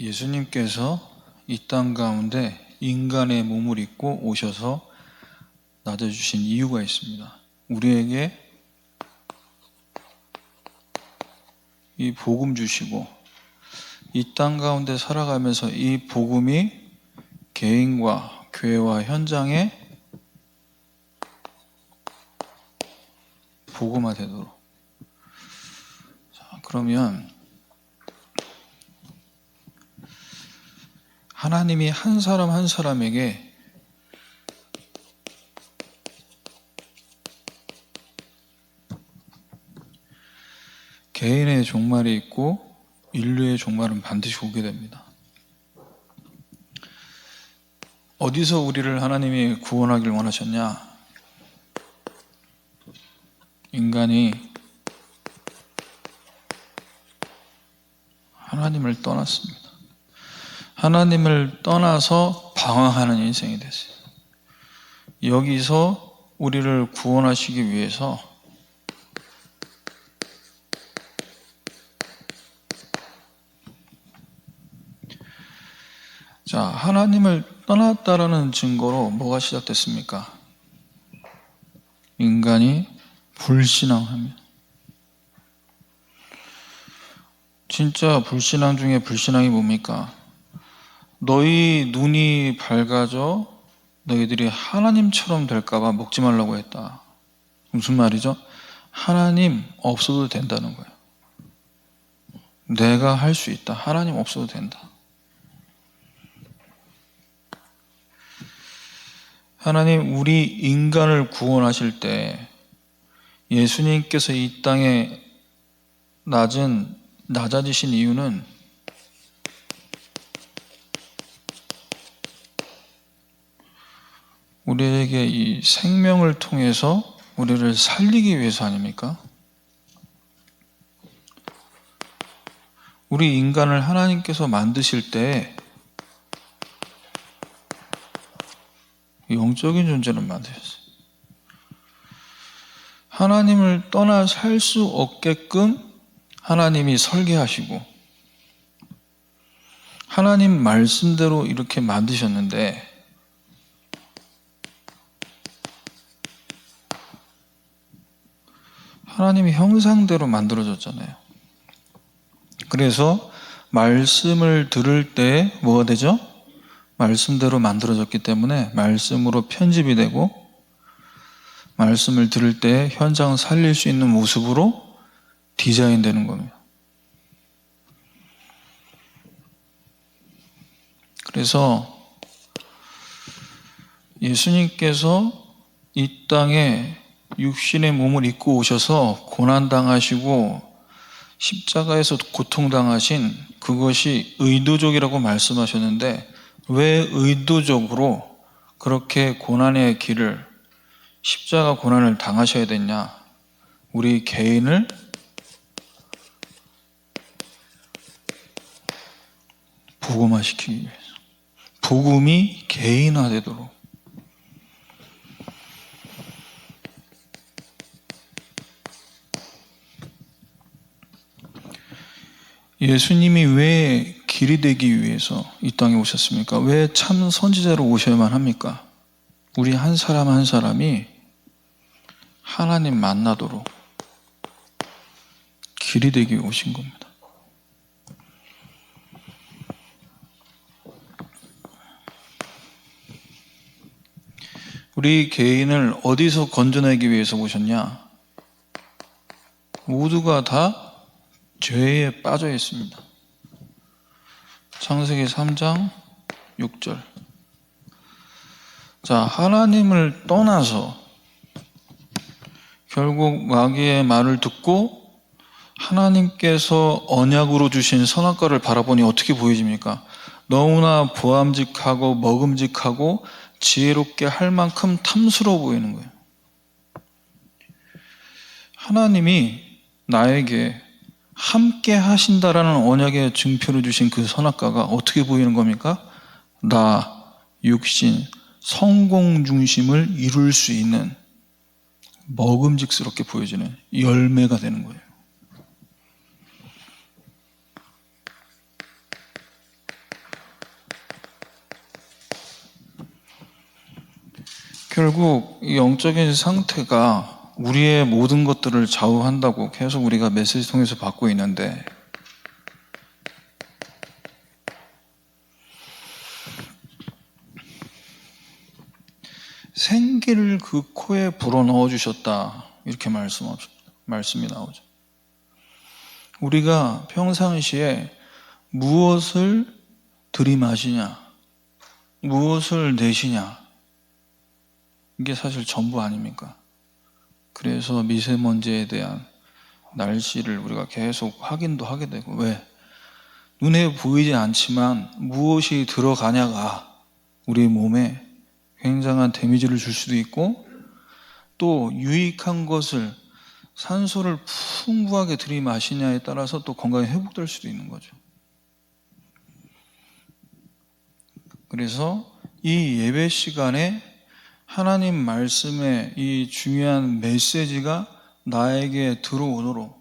예수님께서 이 땅 가운데 인간의 몸을 입고 오셔서 낮아주신 이유가 있습니다. 우리에게 이 복음 주시고 이 땅 가운데 살아가면서 이 복음이 개인과 교회와 현장에 복음화되도록. 자, 그러면 하나님이 한 사람 한 사람에게 개인의 종말이 있고 인류의 종말은 반드시 오게 됩니다. 어디서 우리를 하나님이 구원하길 원하셨냐? 인간이 하나님을 떠났습니다. 하나님을 떠나서 방황하는 인생이 됐어요. 여기서 우리를 구원하시기 위해서 자, 하나님을 떠났다라는 증거로 뭐가 시작됐습니까? 인간이 불신앙하며. 진짜 불신앙 중에 불신앙이 뭡니까? 너희 눈이 밝아져 너희들이 하나님처럼 될까봐 먹지 말라고 했다. 무슨 말이죠? 하나님 없어도 된다는 거예요. 내가 할 수 있다. 하나님 없어도 된다. 하나님 우리 인간을 구원하실 때 예수님께서 이 땅에 낮아지신 이유는 우리에게 이 생명을 통해서 우리를 살리기 위해서 아닙니까? 우리 인간을 하나님께서 만드실 때 영적인 존재를 만드셨어요. 하나님을 떠나 살 수 없게끔 하나님이 설계하시고 하나님 말씀대로 이렇게 만드셨는데 하나님의 형상대로 만들어졌잖아요. 그래서 말씀을 들을 때 뭐가 되죠? 말씀대로 만들어졌기 때문에 말씀으로 편집이 되고 말씀을 들을 때 현장 살릴 수 있는 모습으로 디자인되는 겁니다. 그래서 예수님께서 이 땅에 육신의 몸을 입고 오셔서 고난당하시고 십자가에서 고통당하신 그것이 의도적이라고 말씀하셨는데 왜 의도적으로 그렇게 고난의 길을 십자가 고난을 당하셔야 됐냐? 우리 개인을 복음화시키기 위해서 복음이 개인화되도록. 예수님이 왜 길이 되기 위해서 이 땅에 오셨습니까? 왜 참 선지자로 오셔야만 합니까? 우리 한 사람 한 사람이 하나님 만나도록 길이 되기 위해 오신 겁니다. 우리 개인을 어디서 건져내기 위해서 오셨냐? 모두가 다 죄에 빠져 있습니다. 창세기 3장 6절. 자, 하나님을 떠나서 결국 마귀의 말을 듣고 하나님께서 언약으로 주신 선악과를 바라보니 어떻게 보여집니까? 너무나 보암직하고 먹음직하고 지혜롭게 할 만큼 탐스러워 보이는 거예요. 하나님이 나에게 함께 하신다라는 언약의 증표를 주신 그 선악과가 어떻게 보이는 겁니까? 나, 육신, 성공 중심을 이룰 수 있는 먹음직스럽게 보여지는 열매가 되는 거예요. 결국 이 영적인 상태가 우리의 모든 것들을 좌우한다고 계속 우리가 메시지 통해서 받고 있는데, 생기를 그 코에 불어넣어 주셨다, 이렇게 말씀이 나오죠. 우리가 평상시에 무엇을 들이마시냐, 무엇을 내시냐, 이게 사실 전부 아닙니까? 그래서 미세먼지에 대한 날씨를 우리가 계속 확인도 하게 되고, 왜? 눈에 보이지 않지만 무엇이 들어가냐가 우리 몸에 굉장한 데미지를 줄 수도 있고, 또 유익한 것을, 산소를 풍부하게 들이마시냐에 따라서 또 건강이 회복될 수도 있는 거죠. 그래서 이 예배 시간에 하나님 말씀의 이 중요한 메시지가 나에게 들어오도록,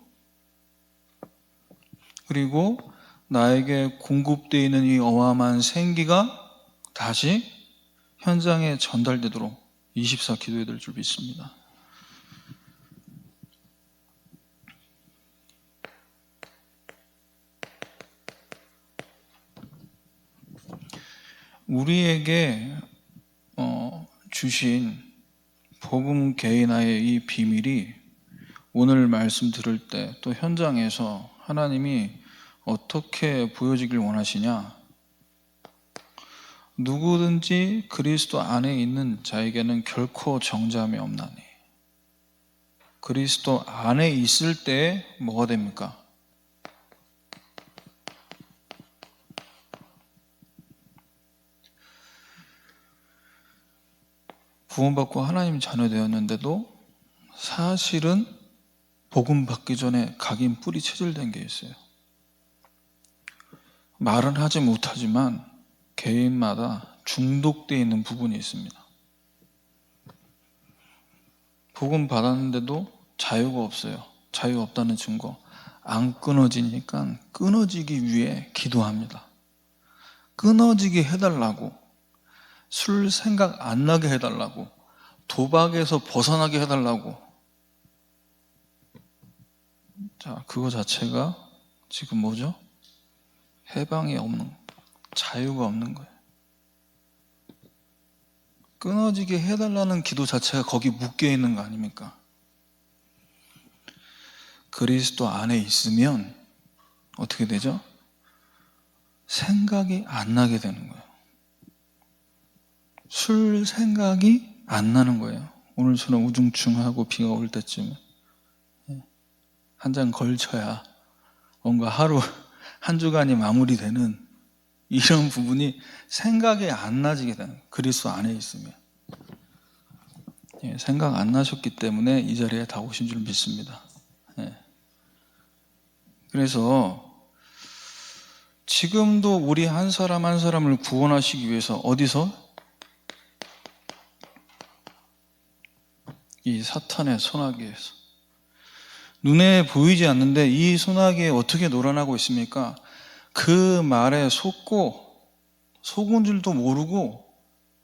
그리고 나에게 공급되어 있는 이 어마어마한 생기가 다시 현장에 전달되도록 24 기도해야 될 줄 믿습니다. 우리에게 주신 복음 개인화의 이 비밀이 오늘 말씀 들을 때 또 현장에서 하나님이 어떻게 보여지길 원하시냐, 누구든지 그리스도 안에 있는 자에게는 결코 정죄함이 없나니. 그리스도 안에 있을 때 뭐가 됩니까? 구원받고 하나님 자녀 되었는데도 사실은 복음 받기 전에 각인 뿌리 체질된 게 있어요. 말은 하지 못하지만 개인마다 중독되어 있는 부분이 있습니다. 복음 받았는데도 자유가 없어요. 자유가 없다는 증거. 안 끊어지니까 끊어지기 위해 기도합니다. 끊어지게 해달라고, 술 생각 안 나게 해달라고, 도박에서 벗어나게 해달라고. 자, 그거 자체가 지금 뭐죠? 해방이 없는, 자유가 없는 거예요. 끊어지게 해달라는 기도 자체가 거기 묶여 있는 거 아닙니까? 그리스도 안에 있으면 어떻게 되죠? 생각이 안 나게 되는 거예요. 술 생각이 안 나는 거예요. 오늘처럼 우중충하고 비가 올 때쯤에 한 잔 걸쳐야 뭔가 하루 한 주간이 마무리되는 이런 부분이 생각이 안 나지게 되는 거예요. 그리스도 안에 있으면. 생각 안 나셨기 때문에 이 자리에 다 오신 줄 믿습니다. 그래서 지금도 우리 한 사람 한 사람을 구원하시기 위해서 어디서? 이 사탄의 소나기에서. 눈에 보이지 않는데 이 소나기에 어떻게 놀아나고 있습니까? 그 말에 속고, 속은 줄도 모르고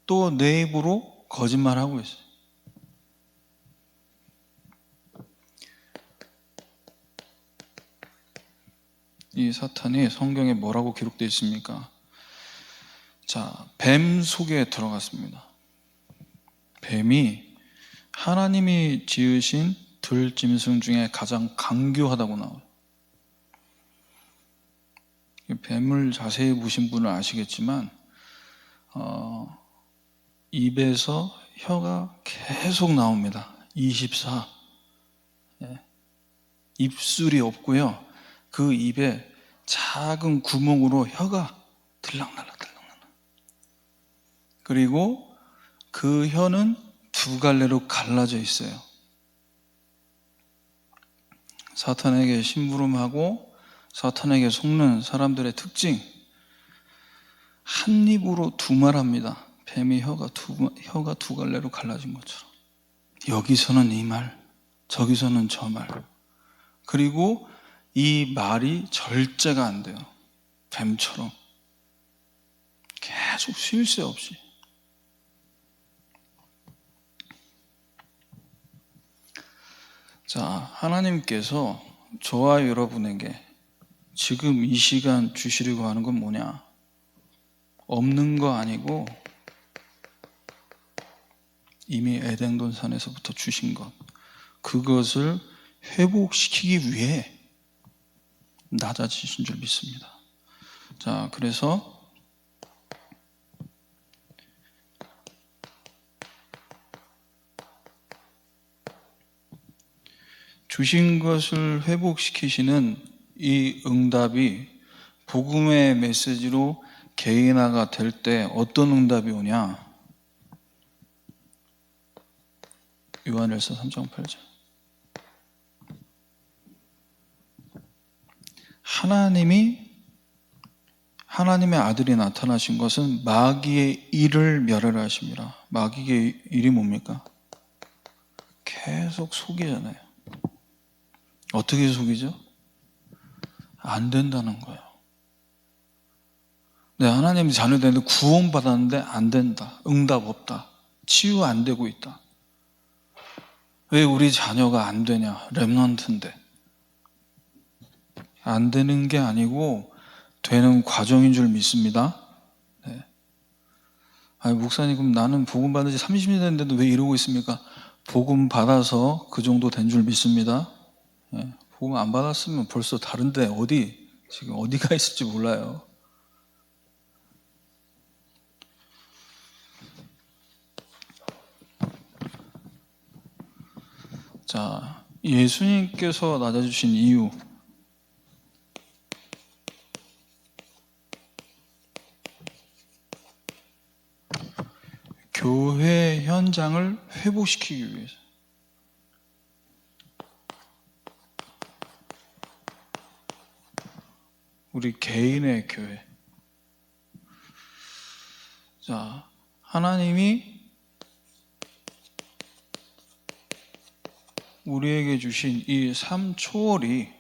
또 내 입으로 거짓말하고 있어요. 이 사탄이 성경에 뭐라고 기록되어 있습니까? 자, 뱀 속에 들어갔습니다. 뱀이 하나님이 지으신 들짐승 중에 가장 강교하다고 나와요. 뱀을 자세히 보신 분은 아시겠지만 입에서 혀가 계속 나옵니다. 24. 입술이 없고요. 그 입에 작은 구멍으로 혀가 들락날락. 그리고 그 혀는 두 갈래로 갈라져 있어요. 사탄에게 심부름하고 사탄에게 속는 사람들의 특징, 한 입으로 두 말합니다. 뱀이 혀가 두 갈래로 갈라진 것처럼. 여기서는 이 말, 저기서는 저 말. 그리고 이 말이 절제가 안 돼요. 뱀처럼 계속 쉴 새 없이. 자, 하나님께서 저와 여러분에게 지금 이 시간 주시려고 하는 건 뭐냐? 없는 거 아니고 이미 에덴 동산에서부터 주신 것, 그것을 회복시키기 위해 낮아지신 줄 믿습니다. 자, 그래서 주신 것을 회복시키시는 이 응답이 복음의 메시지로 개인화가 될 때 어떤 응답이 오냐? 요한일서 3장 8절. 하나님의 아들이 나타나신 것은 마귀의 일을 멸하심이라. 마귀의 일이 뭡니까? 계속 속이잖아요. 어떻게 속이죠? 안 된다는 거예요. 네, 하나님 자녀 되는데 구원받았는데 안 된다. 응답 없다. 치유 안 되고 있다. 왜 우리 자녀가 안 되냐? 렘넌트인데. 안 되는 게 아니고 되는 과정인 줄 믿습니다. 네. 아니, 목사님, 그럼 나는 복음 받은 지 30년 됐는데도 왜 이러고 있습니까? 복음 받아서 그 정도 된 줄 믿습니다. 네. 복음 안 받았으면 벌써 다른데 지금 어디가 있을지 몰라요. 자, 예수님께서 낮아주신 이유. 교회 현장을 회복시키기 위해서. 우리 개인의 교회. 자, 하나님이 우리에게 주신 이 삶 초월이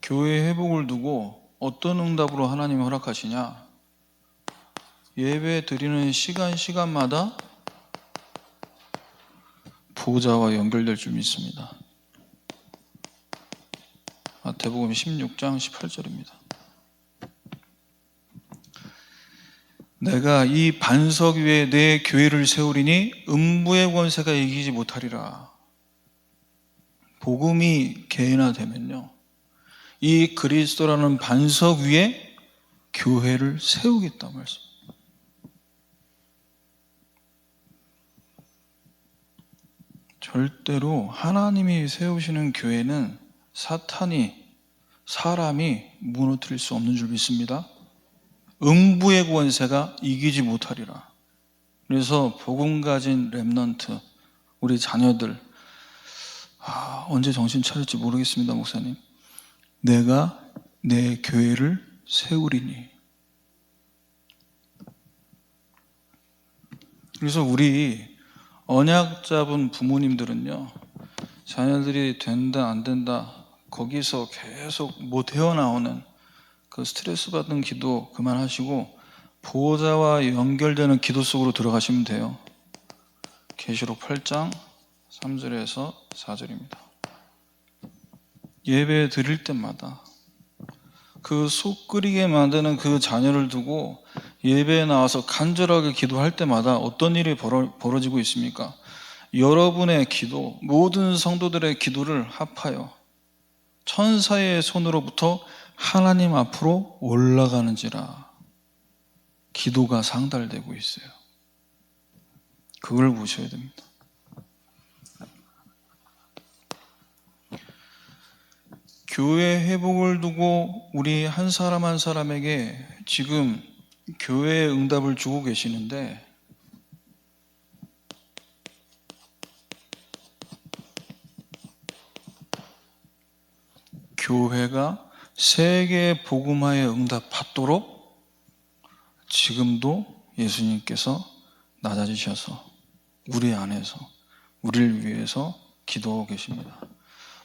교회 회복을 두고 어떤 응답으로 하나님이 허락하시냐? 예배 드리는 시간마다 보호자와 연결될 줄 믿습니다. 마태복음 16장 18절입니다. 내가 이 반석 위에 내 교회를 세우리니 음부의 권세가 이기지 못하리라. 복음이 개인화되면요, 이 그리스도라는 반석 위에 교회를 세우겠다 말씀. 절대로 하나님이 세우시는 교회는 사람이 무너뜨릴 수 없는 줄 믿습니다. 음부의 권세가 이기지 못하리라. 그래서 복음 가진 렘넌트, 우리 자녀들, 언제 정신 차릴지 모르겠습니다, 목사님. 내가 내 교회를 세우리니. 그래서 우리 언약 잡은 부모님들은요, 자녀들이 된다 안 된다 거기서 계속 못 헤어나오는 그 스트레스 받는 기도 그만하시고 보호자와 연결되는 기도 속으로 들어가시면 돼요. 계시록 8장 3절에서 4절입니다. 예배 드릴 때마다 그 속 끓이게 만드는 그 자녀를 두고 예배에 나와서 간절하게 기도할 때마다 어떤 일이 벌어지고 있습니까? 여러분의 기도, 모든 성도들의 기도를 합하여 천사의 손으로부터 하나님 앞으로 올라가는지라. 기도가 상달되고 있어요. 그걸 보셔야 됩니다. 교회 회복을 두고 우리 한 사람 한 사람에게 지금 교회의 응답을 주고 계시는데, 교회가 세계 복음화의 응답 받도록 지금도 예수님께서 낮아지셔서 우리 안에서 우리를 위해서 기도하고 계십니다.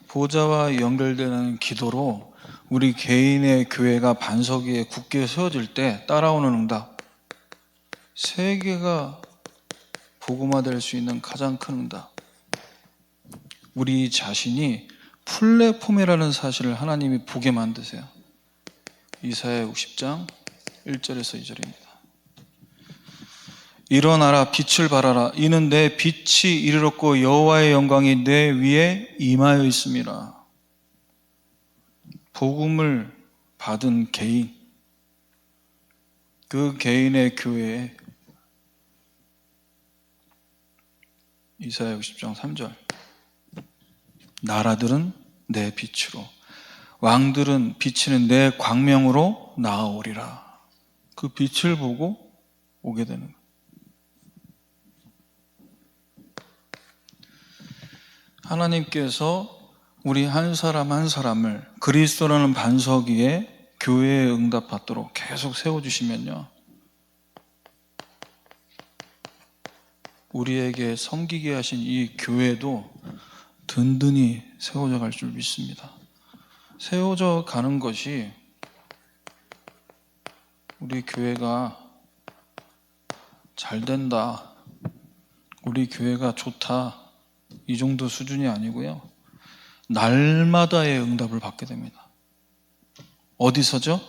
보좌와 연결되는 기도로 우리 개인의 교회가 반석 위에 굳게 세워질 때 따라오는 응답, 세계가 복음화될 수 있는 가장 큰 응답, 우리 자신이 플랫폼이라는 사실을 하나님이 보게 만드세요. 이사야 60장 1절에서 2절입니다. 일어나라, 빛을 발하라. 이는 내 빛이 이르렀고 여호와의 영광이 내 위에 임하여 있음이라. 복음을 받은 개인, 그 개인의 교회에 이사야 60장 3절, 나라들은 내 빛으로, 왕들은 비치는 내 광명으로 나아오리라. 그 빛을 보고 오게 되는 거예요. 하나님께서 우리 한 사람 한 사람을 그리스도라는 반석 위에 교회에 응답받도록 계속 세워주시면요, 우리에게 섬기게 하신 이 교회도 든든히 세워져 갈 줄 믿습니다. 세워져 가는 것이 우리 교회가 잘 된다, 우리 교회가 좋다, 이 정도 수준이 아니고요, 날마다의 응답을 받게 됩니다. 어디서죠?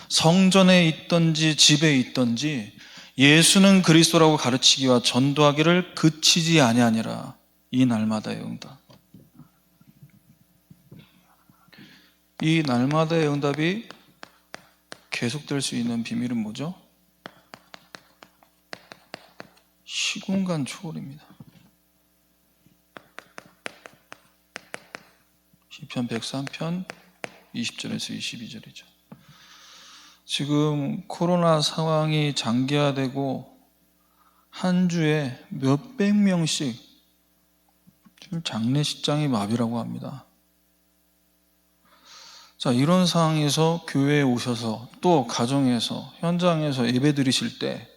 성전에 있든지 집에 있든지 예수는 그리스도라고 가르치기와 전도하기를 그치지 아니하니라. 이 날마다의 응답. 이 날마다의 응답이 계속될 수 있는 비밀은 뭐죠? 시공간 초월입니다. 시편 103편 20절에서 22절이죠. 지금 코로나 상황이 장기화되고 한 주에 몇백 명씩 장례식장이 마비라고 합니다. 자, 이런 상황에서 교회에 오셔서 또 가정에서 현장에서 예배 드리실 때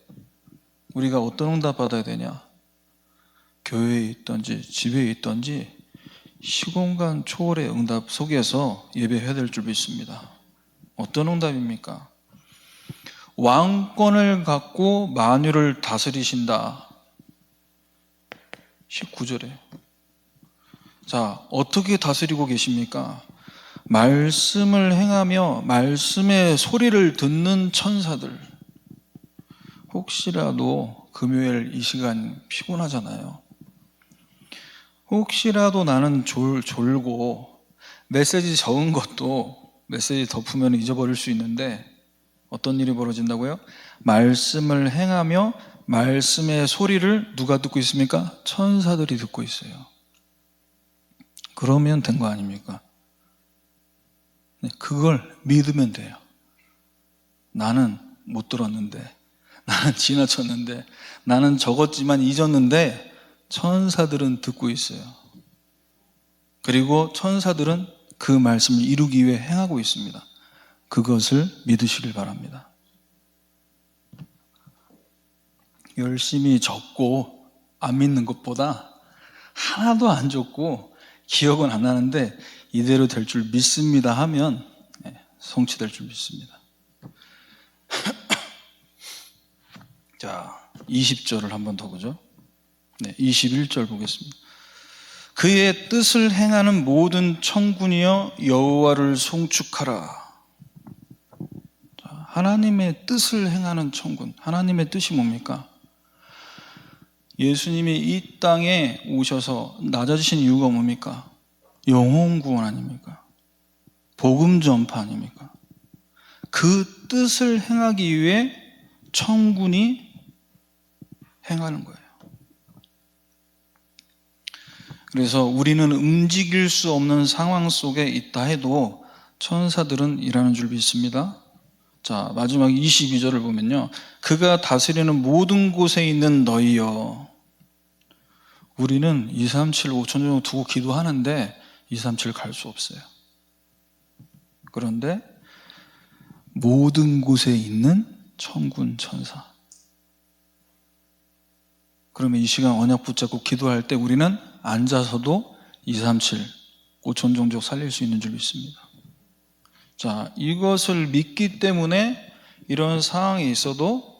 우리가 어떤 응답 받아야 되냐? 교회에 있든지 집에 있든지 시공간 초월의 응답 속에서 예배해야 될 줄 믿습니다. 어떤 응답입니까? 왕권을 갖고 만유를 다스리신다. 19절에. 자, 어떻게 다스리고 계십니까? 말씀을 행하며 말씀의 소리를 듣는 천사들. 혹시라도 금요일 이 시간 피곤하잖아요. 혹시라도 나는 졸고 메시지 적은 것도 메시지 덮으면 잊어버릴 수 있는데 어떤 일이 벌어진다고요? 말씀을 행하며 말씀의 소리를 누가 듣고 있습니까? 천사들이 듣고 있어요. 그러면 된 거 아닙니까? 그걸 믿으면 돼요. 나는 못 들었는데, 나는 지나쳤는데, 나는 적었지만 잊었는데 천사들은 듣고 있어요. 그리고 천사들은 그 말씀을 이루기 위해 행하고 있습니다. 그것을 믿으시길 바랍니다. 열심히 적고 안 믿는 것보다 하나도 안 적고 기억은 안 나는데 이대로 될 줄 믿습니다 하면 성취될 줄 믿습니다. 자, 20절을 한번 더 보죠. 21절 보겠습니다. 그의 뜻을 행하는 모든 천군이여 여호와를 송축하라. 자, 하나님의 뜻을 행하는 천군. 하나님의 뜻이 뭡니까? 예수님이 이 땅에 오셔서 낮아지신 이유가 뭡니까? 영혼 구원 아닙니까? 복음 전파 아닙니까? 그 뜻을 행하기 위해 천군이 행하는 거예요. 그래서 우리는 움직일 수 없는 상황 속에 있다 해도 천사들은 일하는 줄 믿습니다. 자, 마지막 22절을 보면요, 그가 다스리는 모든 곳에 있는 너희여. 우리는 237, 5천 정도 두고 기도하는데 237 갈 수 없어요. 그런데 모든 곳에 있는 천군 천사. 그러면 이 시간 언약 붙잡고 기도할 때 우리는 앉아서도 237, 5천 종족 살릴 수 있는 줄 믿습니다. 자, 이것을 믿기 때문에 이런 상황이 있어도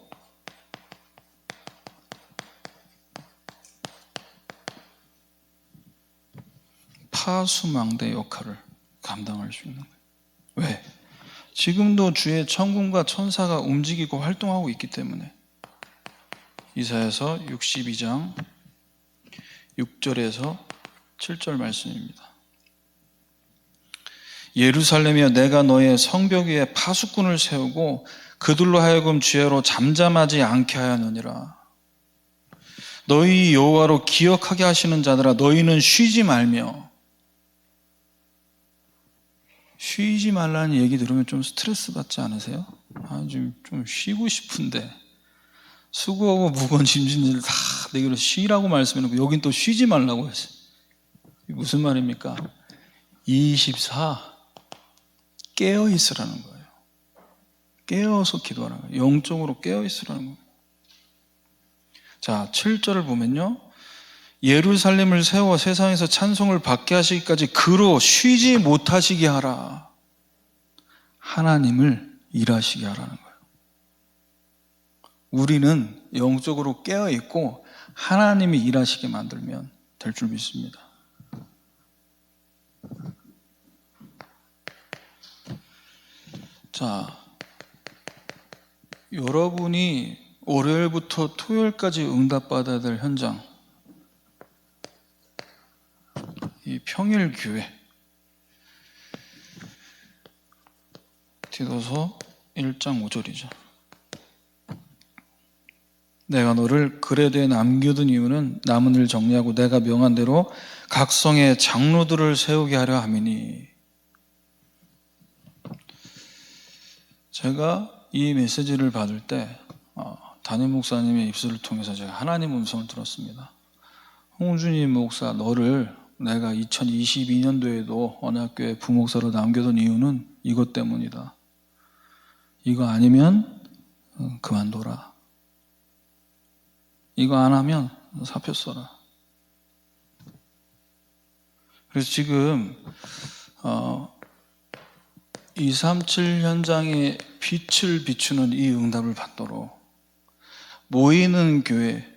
파수망대 역할을 감당할 수 있는 거예요. 왜? 지금도 주의 천군과 천사가 움직이고 활동하고 있기 때문에. 이사야서 62장 6절에서 7절 말씀입니다. 예루살렘이여, 내가 너의 성벽 위에 파수꾼을 세우고 그들로 하여금 주야로 잠잠하지 않게 하였느니라. 너희 여호와로 기억하게 하시는 자들아, 너희는 쉬지 말며. 쉬지 말라는 얘기 들으면 좀 스트레스 받지 않으세요? 좀 쉬고 싶은데 수고하고 무거운 짐진들을 다 내게로 쉬라고 말씀해놓고 여긴 또 쉬지 말라고 했어요. 무슨 말입니까? 24 깨어 있으라는 거예요. 깨어서 기도하라는 거예요. 영적으로 깨어 있으라는 거예요. 자, 7절을 보면요, 예루살렘을 세워 세상에서 찬송을 받게 하시기까지 그로 쉬지 못하시게 하라. 하나님을 일하시게 하라는 거예요. 우리는 영적으로 깨어 있고 하나님이 일하시게 만들면 될 줄 믿습니다. 자, 여러분이 월요일부터 토요일까지 응답받아야 될 현장, 이 평일교회, 디도서 1장 5절이죠. 내가 너를 그레드에 남겨둔 이유는 남은 일 정리하고 내가 명한 대로 각 성의 장로들을 세우게 하려 함이니. 제가 이 메시지를 받을 때 담임 목사님의 입술을 통해서 제가 하나님 음성을 들었습니다. 홍준희 목사, 너를 내가 2022년도에도 어느 학교에 부목사로 남겨둔 이유는 이것 때문이다. 이거 아니면 그만둬라. 이거 안 하면 사표 써라. 그래서 지금 237 현장에 빛을 비추는 이 응답을 받도록 모이는 교회,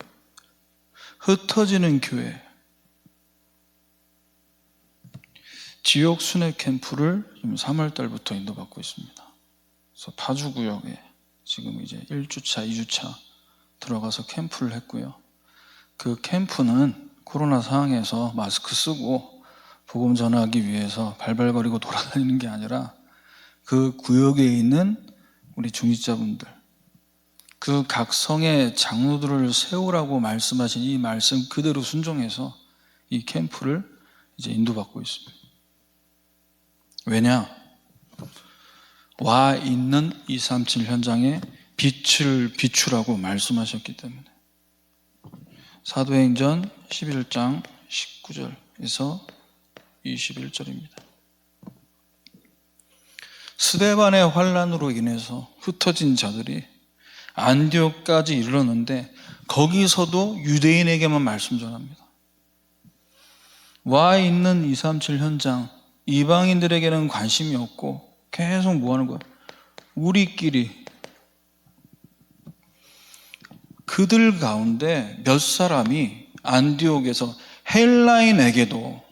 흩어지는 교회, 지역 순회 캠프를 지금 3월 달부터 인도받고 있습니다. 그래서 파주구역에 지금 이제 1주차, 2주차 들어가서 캠프를 했고요. 그 캠프는 코로나 상황에서 마스크 쓰고 복음 전하기 위해서 발발거리고 돌아다니는 게 아니라 그 구역에 있는 우리 중직자분들, 그 각 성의 장로들을 세우라고 말씀하신 이 말씀 그대로 순종해서 이 캠프를 이제 인도받고 있습니다. 왜냐? 와 있는 237 현장에 빛을 비추라고 말씀하셨기 때문에. 사도행전 11장 19절에서 21절입니다. 스데반의 환난으로 인해서 흩어진 자들이 안디옥까지 이르렀는데 거기서도 유대인에게만 말씀 전합니다. 와 있는 237 현장, 이방인들에게는 관심이 없고 계속 뭐 하는 거야? 우리끼리. 그들 가운데 몇 사람이 안디옥에서 헬라인에게도,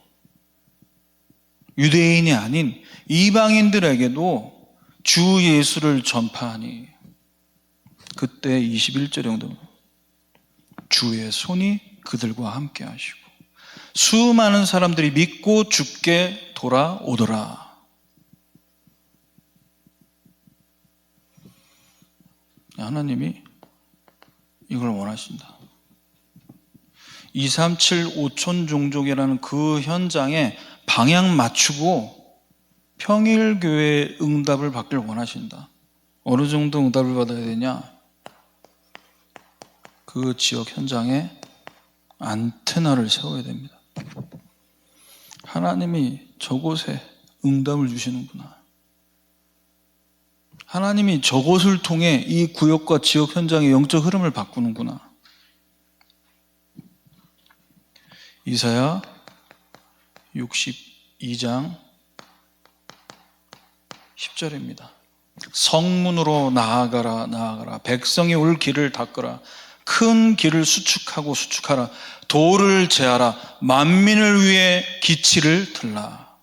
유대인이 아닌 이방인들에게도 주 예수를 전파하니. 그때 21절에 응답, 주의 손이 그들과 함께 하시고 수많은 사람들이 믿고 주께 돌아오더라. 하나님이 이걸 원하신다. 237 5천 종족이라는 그 현장에 방향 맞추고 평일교회 응답을 받길 원하신다. 어느 정도 응답을 받아야 되냐? 그 지역 현장에 안테나를 세워야 됩니다. 하나님이 저곳에 응답을 주시는구나. 하나님이 저곳을 통해 이 구역과 지역 현장의 영적 흐름을 바꾸는구나. 이사야 62장 10절입니다. 성문으로 나아가라, 나아가라. 백성이 올 길을 닦으라. 큰 길을 수축하고 수축하라. 도를 제하라. 만민을 위해 기치를 들라.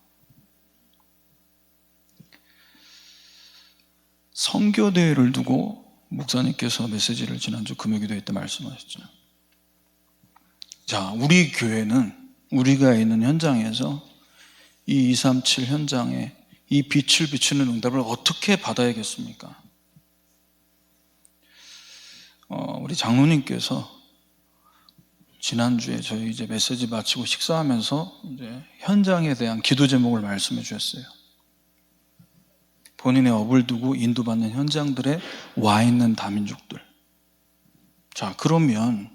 선교대회를 두고 목사님께서 메시지를 지난주 금요기도회 때 말씀하셨죠. 자, 우리 교회는 우리가 있는 현장에서 이 237 현장에 이 빛을 비추는 응답을 어떻게 받아야겠습니까? 우리 장로님께서 지난주에 저희 이제 메시지 마치고 식사하면서 이제 현장에 대한 기도 제목을 말씀해 주셨어요. 본인의 업을 두고 인도받는 현장들에 와 있는 다민족들. 자, 그러면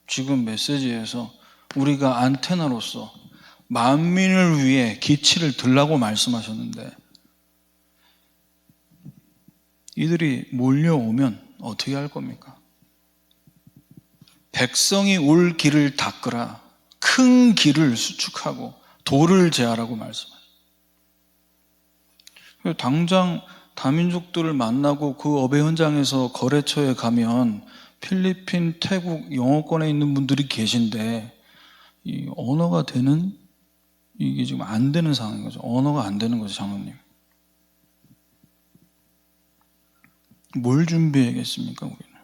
지금 메시지에서 우리가 안테나로서 만민을 위해 기치를 들라고 말씀하셨는데 이들이 몰려오면 어떻게 할 겁니까? 백성이 올 길을 닦으라. 큰 길을 수축하고 도를 제하라고 말씀하셨어요. 당장 다민족들을 만나고 그 업의 현장에서 거래처에 가면 필리핀, 태국, 영어권에 있는 분들이 계신데 이 언어가 되는 이게 지금 안 되는 상황인 거죠. 언어가 안 되는 거죠, 장로님. 뭘 준비해야겠습니까, 우리는?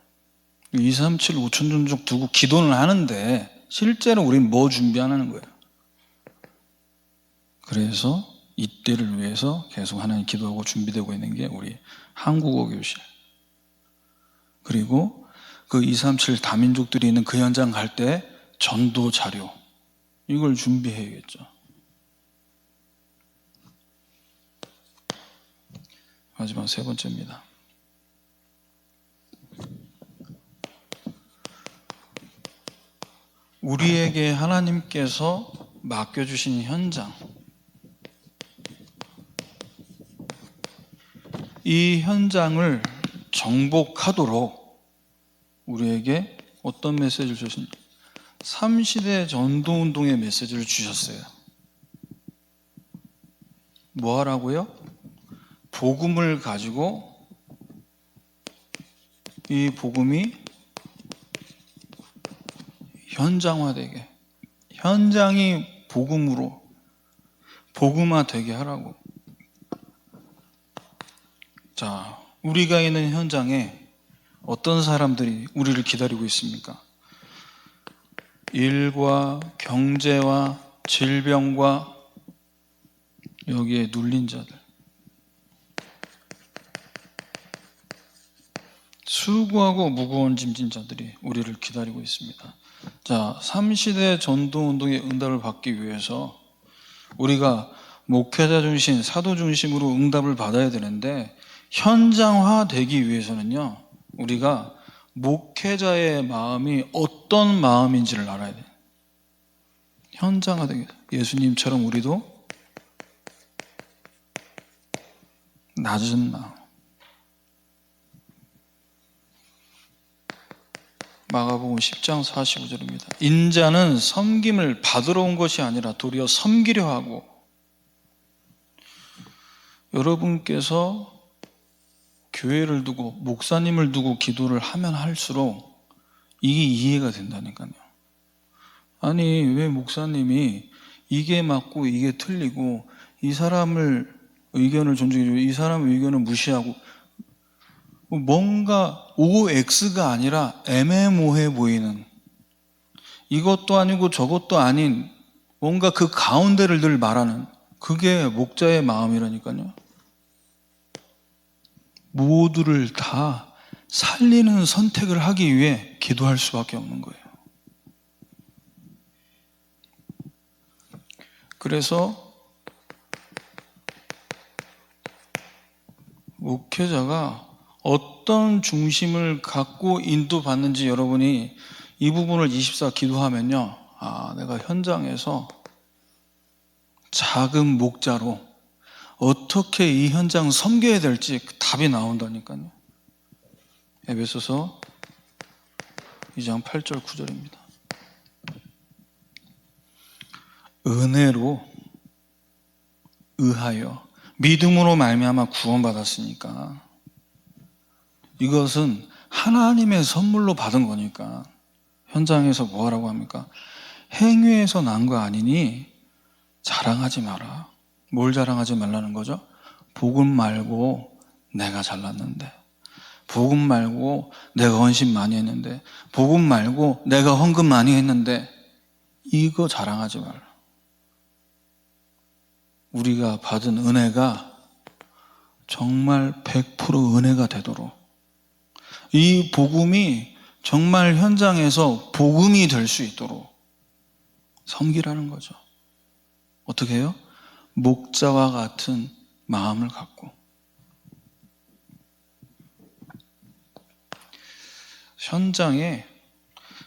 237 5천 종족 두고 기도는 하는데 실제로 우리는 뭐 준비하는 거예요? 그래서 이때를 위해서 계속 하나님 기도하고 준비되고 있는 게 우리 한국어 교실. 그리고 그 237 다민족들이 있는 그 현장 갈 때 전도 자료. 이걸 준비해야겠죠. 마지막 세 번째입니다. 우리에게 하나님께서 맡겨주신 현장, 이 현장을 정복하도록 우리에게 어떤 메시지를 주셨습니까? 3시대 전도운동의 메시지를 주셨어요. 뭐 하라고요? 복음을 가지고 이 복음이 현장화되게, 현장이 복음으로 복음화되게 하라고. 자, 우리가 있는 현장에 어떤 사람들이 우리를 기다리고 있습니까? 일과 경제와 질병과 여기에 눌린 자들, 수고하고 무거운 짐진 자들이 우리를 기다리고 있습니다. 자, 3시대 전도운동의 응답을 받기 위해서 우리가 목회자 중심, 사도 중심으로 응답을 받아야 되는데 현장화되기 위해서는요, 우리가 목회자의 마음이 어떤 마음인지를 알아야 돼요. 현장화되기, 예수님처럼 우리도 낮은 마음. 마가복음 10장 45절입니다. 인자는 섬김을 받으러 온 것이 아니라 도리어 섬기려 하고. 여러분께서 교회를 두고 목사님을 두고 기도를 하면 할수록 이게 이해가 된다니까요. 아니, 왜 목사님이 이게 맞고 이게 틀리고 이 사람을 의견을 존중해주고 이 사람의 의견을 무시하고, 뭔가 OX가 아니라 애매모호해 보이는, 이것도 아니고 저것도 아닌 뭔가 그 가운데를 늘 말하는, 그게 목자의 마음이라니까요. 모두를 다 살리는 선택을 하기 위해 기도할 수밖에 없는 거예요. 그래서 목회자가 어떤 중심을 갖고 인도받는지 여러분이 이 부분을 24 기도하면요, 내가 현장에서 작은 목자로 어떻게 이 현장 섬겨야 될지 답이 나온다니까요. 에베소서 2장 8절 9절입니다. 은혜로 의하여 믿음으로 말미암아 구원받았으니까, 이것은 하나님의 선물로 받은 거니까 현장에서 뭐 하라고 합니까? 행위에서 난 거 아니니 자랑하지 마라. 뭘 자랑하지 말라는 거죠? 복음 말고 내가 잘났는데, 복음 말고 내가 헌신 많이 했는데, 복음 말고 내가 헌금 많이 했는데, 이거 자랑하지 말라. 우리가 받은 은혜가 정말 100% 은혜가 되도록, 이 복음이 정말 현장에서 복음이 될 수 있도록 섬기라는 거죠. 어떻게 해요? 목자와 같은 마음을 갖고. 현장에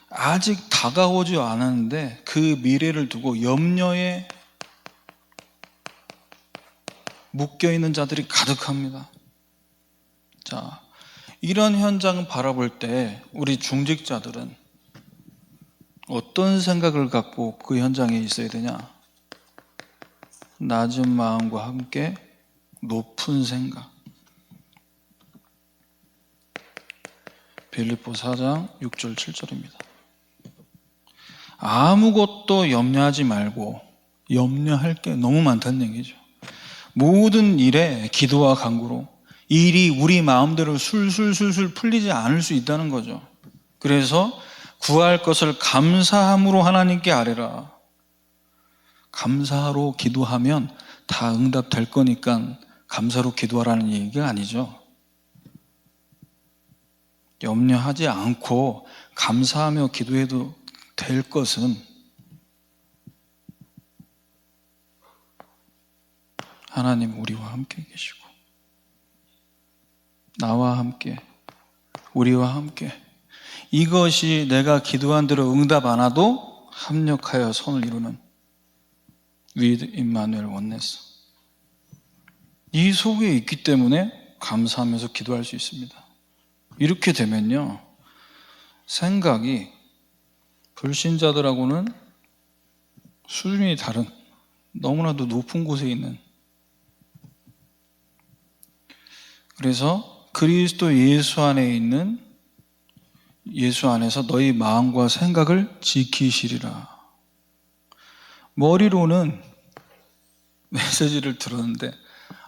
아직 다가오지 않았는데 그 미래를 두고 염려에 묶여있는 자들이 가득합니다. 자, 이런 현장을 바라볼 때 우리 중직자들은 어떤 생각을 갖고 그 현장에 있어야 되냐? 낮은 마음과 함께 높은 생각. 빌립보 4장 6절 7절입니다. 아무것도 염려하지 말고, 염려할 게 너무 많다는 얘기죠. 모든 일에 기도와 간구로, 일이 우리 마음대로 술술술술 풀리지 않을 수 있다는 거죠. 그래서 구할 것을 감사함으로 하나님께 아뢰라. 감사로 기도하면 다 응답될 거니까 감사로 기도하라는 얘기가 아니죠. 염려하지 않고 감사하며 기도해도 될 것은 하나님 우리와 함께 계시고, 나와 함께, 우리와 함께, 이것이 내가 기도한 대로 응답 안 와도 합력하여 선을 이루는 with 임마누엘 원네스, 이 속에 있기 때문에 감사하면서 기도할 수 있습니다. 이렇게 되면요, 생각이 불신자들하고는 수준이 다른, 너무나도 높은 곳에 있는, 그래서 그리스도 예수 안에 있는, 예수 안에서 너희 마음과 생각을 지키시리라. 머리로는 메시지를 들었는데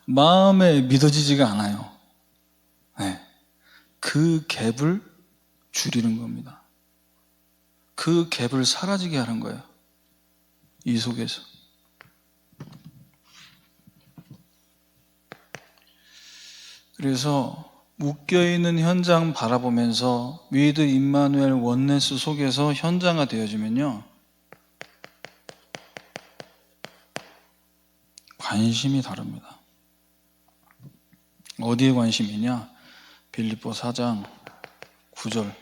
마음에 믿어지지가 않아요. 네. 그 갭을 줄이는 겁니다. 그 갭을 사라지게 하는 거예요. 이 속에서. 그래서 묶여있는 현장 바라보면서 위드 임마누엘 원네스 속에서 현장화 되어지면요, 관심이 다릅니다. 어디에 관심이냐? 빌립보 4장 9절.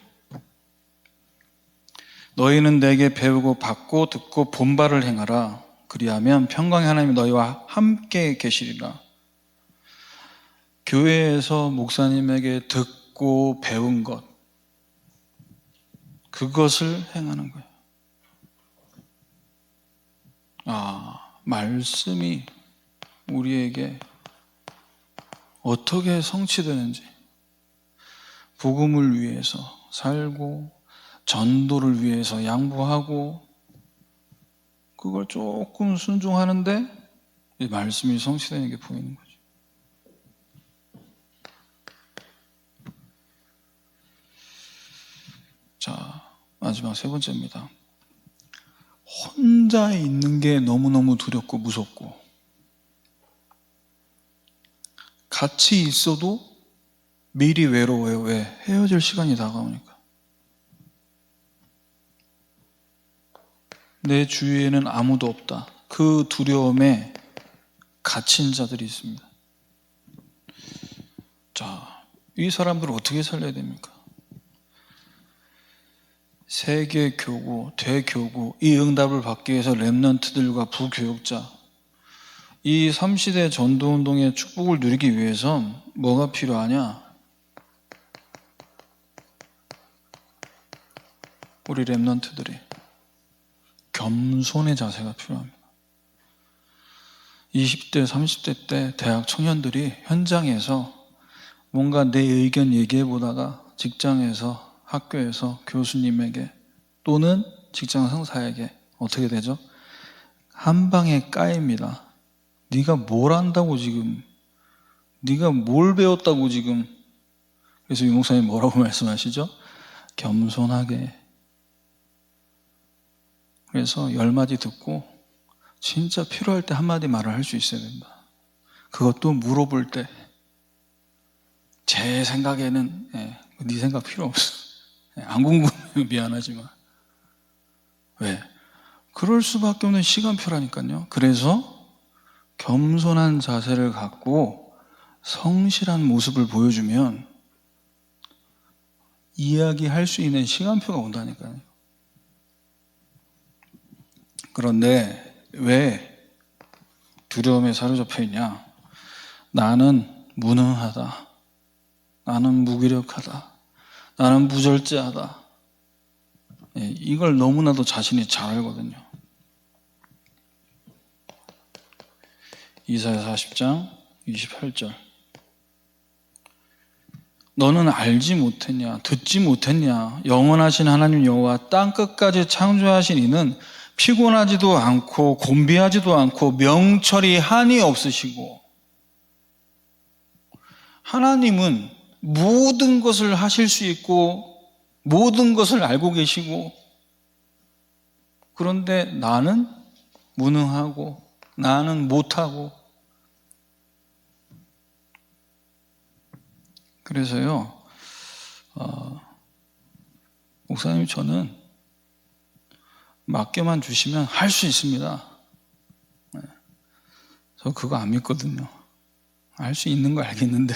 너희는 내게 배우고 받고 듣고 본바를 행하라. 그리하면 평강의 하나님이 너희와 함께 계시리라. 교회에서 목사님에게 듣고 배운 것, 그것을 행하는 거예요. 말씀이 우리에게 어떻게 성취되는지, 복음을 위해서 살고 전도를 위해서 양보하고, 그걸 조금 순종하는데 이 말씀이 성취되는 게 보이는 거죠. 자, 마지막 세 번째입니다. 혼자 있는 게 너무너무 두렵고 무섭고, 같이 있어도 미리 외로워요. 왜? 헤어질 시간이 다가오니까. 내 주위에는 아무도 없다. 그 두려움에 갇힌 자들이 있습니다. 자, 이 사람들을 어떻게 살려야 됩니까? 세계 교구, 대교구, 이 응답을 받기 위해서 렘넌트들과 부교육자, 이 3시대 전도운동의 축복을 누리기 위해선 뭐가 필요하냐? 우리 렘넌트들이 겸손의 자세가 필요합니다. 20대, 30대 때 대학 청년들이 현장에서 뭔가 내 의견 얘기해 보다가 직장에서, 학교에서 교수님에게 또는 직장 상사에게 어떻게 되죠? 한 방에 까입니다. 네가 뭘 안다고 지금, 네가 뭘 배웠다고 지금. 그래서 유 목사님 뭐라고 말씀하시죠? 겸손하게. 그래서 10마디 듣고 진짜 필요할 때 한마디 말을 할 수 있어야 된다. 그것도 물어볼 때 제 생각에는 네 생각 필요 없어. 안 궁금해요. 미안하지만. 왜? 그럴 수밖에 없는 시간표라니까요. 그래서 겸손한 자세를 갖고 성실한 모습을 보여주면 이야기할 수 있는 시간표가 온다니까요. 그런데 왜 두려움에 사로잡혀 있냐? 나는 무능하다. 나는 무기력하다. 나는 부절제하다. 이걸 너무나도 자신이 잘 알거든요. 이사야 40장 28절. 너는 알지 못했냐? 듣지 못했냐? 영원하신 하나님 여호와 땅끝까지 창조하신 이는 피곤하지도 않고 곤비하지도 않고 명철이 한이 없으시고, 하나님은 모든 것을 하실 수 있고 모든 것을 알고 계시고, 그런데 나는 무능하고 나는 못하고. 그래서요, 목사님, 저는 맡겨만 주시면 할 수 있습니다. 저 그거 안 믿거든요. 할 수 있는 거 알겠는데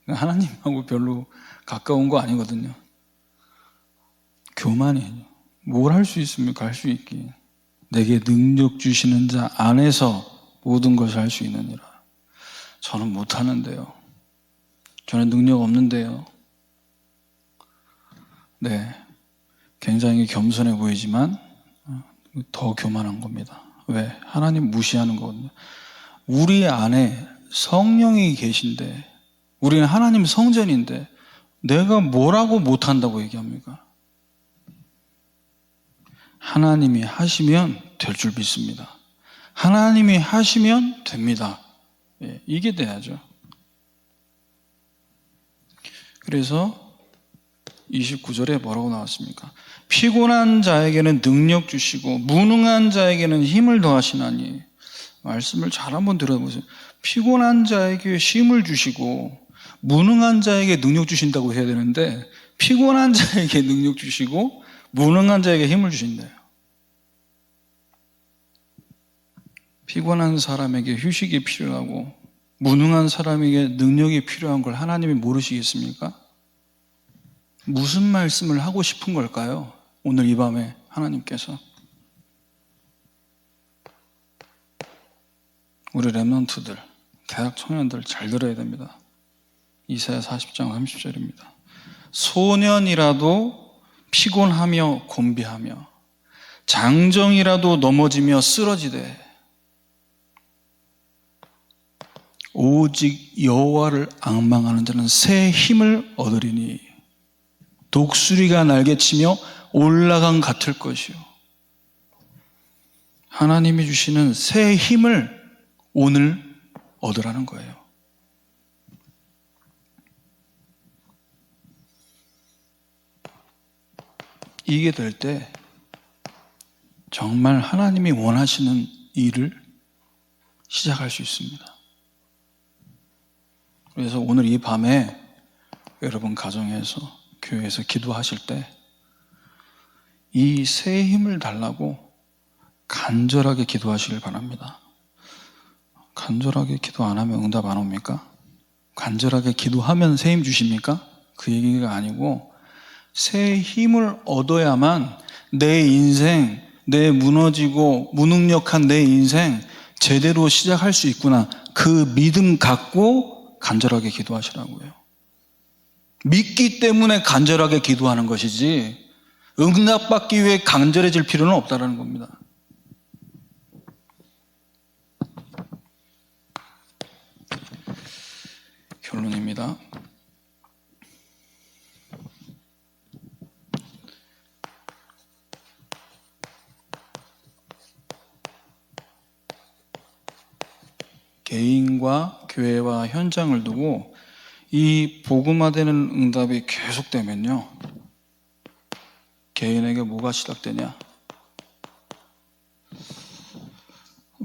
하나님하고 별로 가까운 거 아니거든요. 교만이에요. 뭘 할 수 있습니까? 할 수 있기. 내게 능력 주시는 자 안에서 모든 것을 할 수 있느니라. 저는 못하는데요. 저는 능력 없는데요. 네, 굉장히 겸손해 보이지만 더 교만한 겁니다. 왜? 하나님 무시하는 거거든요. 우리 안에 성령이 계신데, 우리는 하나님 성전인데 내가 뭐라고 못한다고 얘기합니까? 하나님이 하시면 될 줄 믿습니다. 하나님이 하시면 됩니다. 이게 돼야죠. 그래서 29절에 뭐라고 나왔습니까? 피곤한 자에게는 능력 주시고 무능한 자에게는 힘을 더하시나니. 말씀을 잘 한번 들어보세요. 피곤한 자에게 힘을 주시고 무능한 자에게 능력 주신다고 해야 되는데, 피곤한 자에게 능력 주시고 무능한 자에게 힘을 주신대요. 피곤한 사람에게 휴식이 필요하고 무능한 사람에게 능력이 필요한 걸 하나님이 모르시겠습니까? 무슨 말씀을 하고 싶은 걸까요? 오늘 이 밤에 하나님께서. 우리 렘넌트들, 대학 청년들 잘 들어야 됩니다. 이사야 40장 30절입니다. 소년이라도 피곤하며 곤비하며 장정이라도 넘어지며 쓰러지되 오직 여호와를 앙망하는 자는 새 힘을 얻으리니 독수리가 날개치며 올라간 같을 것이요. 하나님이 주시는 새 힘을 오늘 얻으라는 거예요. 이게 될 때 정말 하나님이 원하시는 일을 시작할 수 있습니다. 그래서 오늘 이 밤에 여러분 가정에서, 교회에서 기도하실 때 이 새 힘을 달라고 간절하게 기도하시길 바랍니다. 간절하게 기도 안 하면 응답 안 옵니까? 간절하게 기도하면 새 힘 주십니까? 그 얘기가 아니고, 새 힘을 얻어야만 내 인생, 내 무너지고 무능력한 내 인생 제대로 시작할 수 있구나, 그 믿음 갖고 간절하게 기도하시라고요. 믿기 때문에 간절하게 기도하는 것이지 응답받기 위해 간절해질 필요는 없다는 겁니다. 결론입니다. 개인과 교회와 현장을 두고 이 복음화되는 응답이 계속되면요, 개인에게 뭐가 시작되냐?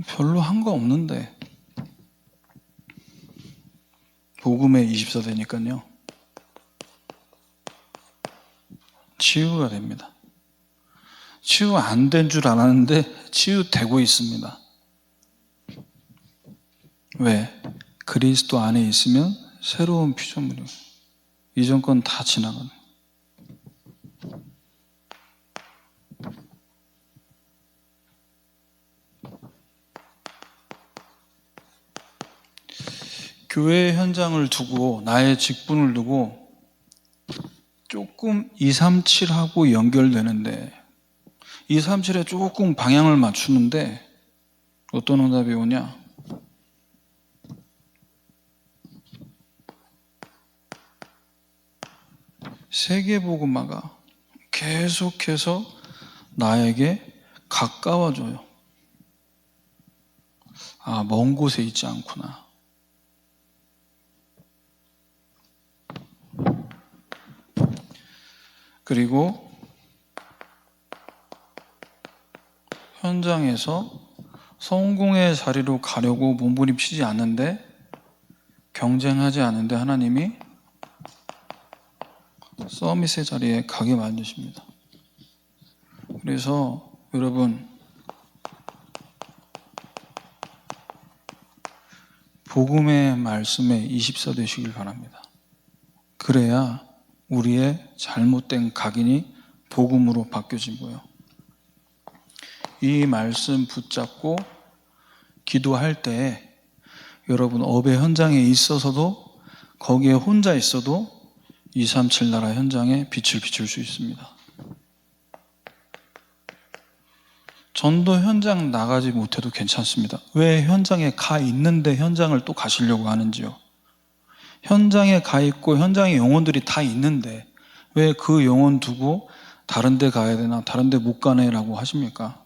별로 한 거 없는데 복음에 24 되니까요, 치유가 됩니다. 치유 안 된 줄 알았는데 치유되고 있습니다. 왜? 그리스도 안에 있으면 새로운 피조물이에요. 이전 건 다 지나가는. 교회 현장을 두고 나의 직분을 두고 조금 237하고 연결되는데 237에 조금 방향을 맞추는데 어떤 응답이 오냐? 세계복음화가 계속해서 나에게 가까워져요. 아, 먼 곳에 있지 않구나. 그리고 현장에서 성공의 자리로 가려고 몸부림치지 않는데, 경쟁하지 않는데 하나님이 서밋의 자리에 가게 만드십니다. 그래서 여러분, 복음의 말씀에 24 되시길 바랍니다. 그래야 우리의 잘못된 각인이 복음으로 바뀌어진 거예요. 이 말씀 붙잡고 기도할 때 여러분 업의 현장에 있어서도, 거기에 혼자 있어도 237 나라 현장에 빛을 비출 수 있습니다. 전도 현장 나가지 못해도 괜찮습니다. 왜 현장에 가 있는데 현장을 또 가시려고 하는지요? 현장에 가 있고 현장에 영혼들이 다 있는데 왜 그 영혼 두고 다른 데 가야 되나, 다른 데 못 가네라고 하십니까?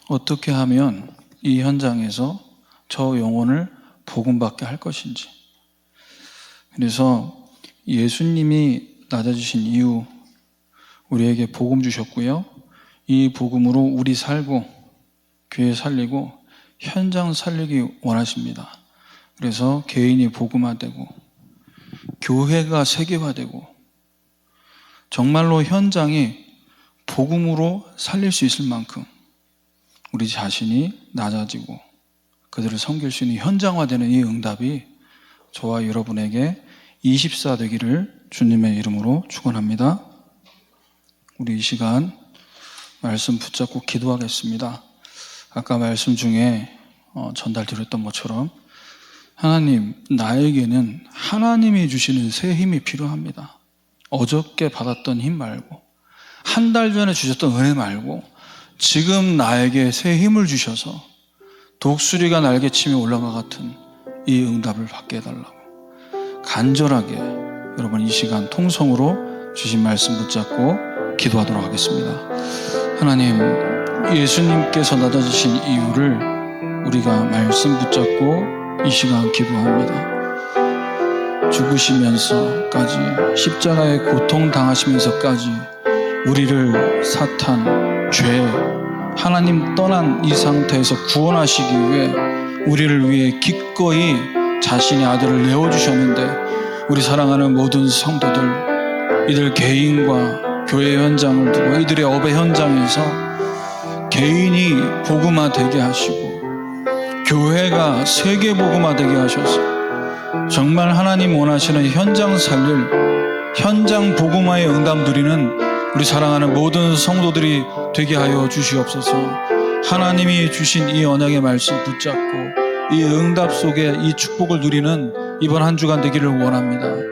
어떻게 하면 이 현장에서 저 영혼을 복음받게 할 것인지. 그래서 예수님이 낮아지신 이후 우리에게 복음 주셨고요, 이 복음으로 우리 살고 교회 살리고 현장 살리기 원하십니다. 그래서 개인이 복음화되고 교회가 세계화되고 정말로 현장이 복음으로 살릴 수 있을 만큼 우리 자신이 낮아지고 그들을 섬길 수 있는 현장화되는 이 응답이 저와 여러분에게 24 되기를 주님의 이름으로 축원합니다. 우리 이 시간 말씀 붙잡고 기도하겠습니다. 아까 말씀 중에 전달드렸던 것처럼 하나님, 나에게는 하나님이 주시는 새 힘이 필요합니다. 어저께 받았던 힘 말고, 한 달 전에 주셨던 은혜 말고 지금 나에게 새 힘을 주셔서 독수리가 날개치며 올라가 같은 이 응답을 받게 해달라고 간절하게 여러분 이 시간 통성으로 주신 말씀 붙잡고 기도하도록 하겠습니다. 하나님, 예수님께서 낮아지신 이유를 우리가 말씀 붙잡고 이 시간 기도합니다. 죽으시면서까지, 십자가의 고통 당하시면서까지 우리를 사탄, 죄, 하나님 떠난 이 상태에서 구원하시기 위해 우리를 위해 기꺼이 자신의 아들을 내어주셨는데, 우리 사랑하는 모든 성도들, 이들 개인과 교회 현장을 두고 이들의 업의 현장에서 개인이 복음화되게 하시고 교회가 세계 복음화되게 하셔서 정말 하나님 원하시는 현장 살릴, 현장 복음화의 응답 누리는 우리 사랑하는 모든 성도들이 되게 하여 주시옵소서. 하나님이 주신 이 언약의 말씀 붙잡고 이 응답 속에 이 축복을 누리는 이번 한 주간 되기를 원합니다.